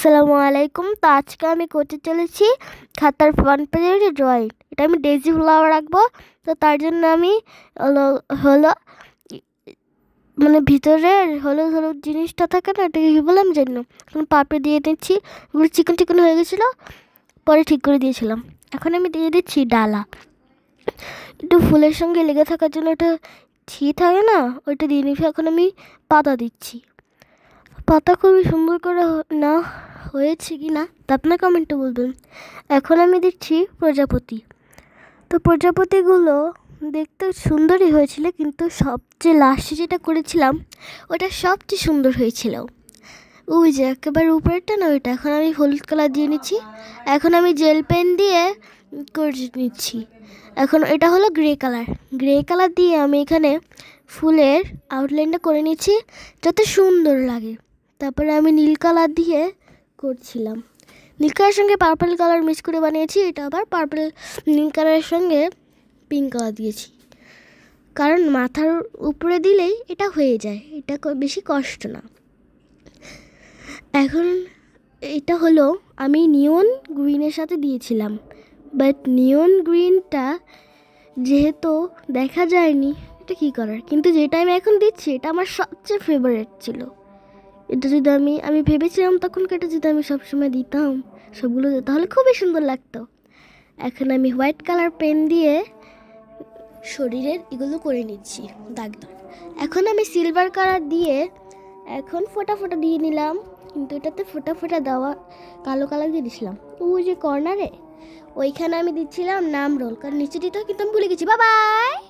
আসসালামু আলাইকুম। তো আজকে আমি করতে চলেছি খাতার ফ্রন্ট পেজে ড্রয়িং। এটা আমি ডেজি ফ্লাওয়ার রাখবো। তো তার জন্য আমি হলো হলো মানে ভিতরে হলুদ হলুদ জিনিসটা থাকে না, এটাকে কী বললাম জন্য এখন পাপড়ি দিয়ে দিচ্ছি। ওগুলো চিকন চিকন হয়ে গেছিলো, পরে ঠিক করে দিয়েছিলাম। এখন আমি দিয়ে দিচ্ছি ডালা, একটু ফুলের সঙ্গে লেগে থাকার জন্য ওটা ছি থাকে না, ওইটা দিয়ে নিচ্ছি। এখন আমি পাতা দিচ্ছি। পাতা খুবই সুন্দর করে না হয়েছে কি না তা আপনার কমেন্টে বলবেন। এখন আমি দিচ্ছি প্রজাপতি। তো প্রজাপতিগুলো দেখতে সুন্দরই হয়েছিল, কিন্তু সবচেয়ে লাস্টে যেটা করেছিলাম ওটা সবচেয়ে সুন্দর হয়েছিল। ওই যে একেবারে উপরেরটা না, ওইটা। এখন আমি হলুদ কালার দিয়ে নিচ্ছি। এখন আমি জেল পেন দিয়ে করে নিচ্ছি। এখন এটা হলো গ্রে কালার। গ্রে কালার দিয়ে আমি এখানে ফুলের আউটলাইনটা করে নিচ্ছি যাতে সুন্দর লাগে। তারপরে আমি নীল কালার দিয়ে করছিলাম। নীল কালারের সঙ্গে পার্পল কালার মিক্স করে বানিয়েছি। এটা আবার পার্পল নীল কালারের সঙ্গে পিঙ্ক কালার দিয়েছি, কারণ মাথার উপরে দিলেই এটা হয়ে যায়, এটা বেশি কষ্ট না। এখন এটা হলো আমি নিয়ন গ্রিনের সাথে দিয়েছিলাম, বাট নিয়ন গ্রিনটা যেহেতু দেখা যায়নি, এটা কী করার। কিন্তু যেটা আমি এখন দিচ্ছি এটা আমার সবচেয়ে ফেভারিট ছিল। এটা যদি আমি ভেবেছিলাম তখন এটা যদি আমি সবসময় দিতাম সবগুলো, তাহলে খুবই সুন্দর লাগতো। এখন আমি হোয়াইট কালার পেন দিয়ে শরীরের এগুলো করে নিচ্ছি দাগ দাগ। এখন আমি সিলভার কালার দিয়ে এখন ফোঁটা ফোঁটা দিয়ে নিলাম, কিন্তু এটাতে ফোঁটা ফোঁটা দেওয়া কালো কালার দিয়ে দিছিলাম। ওই যে কর্নারে ওইখানে আমি দিচ্ছিলাম নাম রোল, কারণ নিচে দিতে হয়, কিন্তু আমি ভুলে গেছি। Bye bye.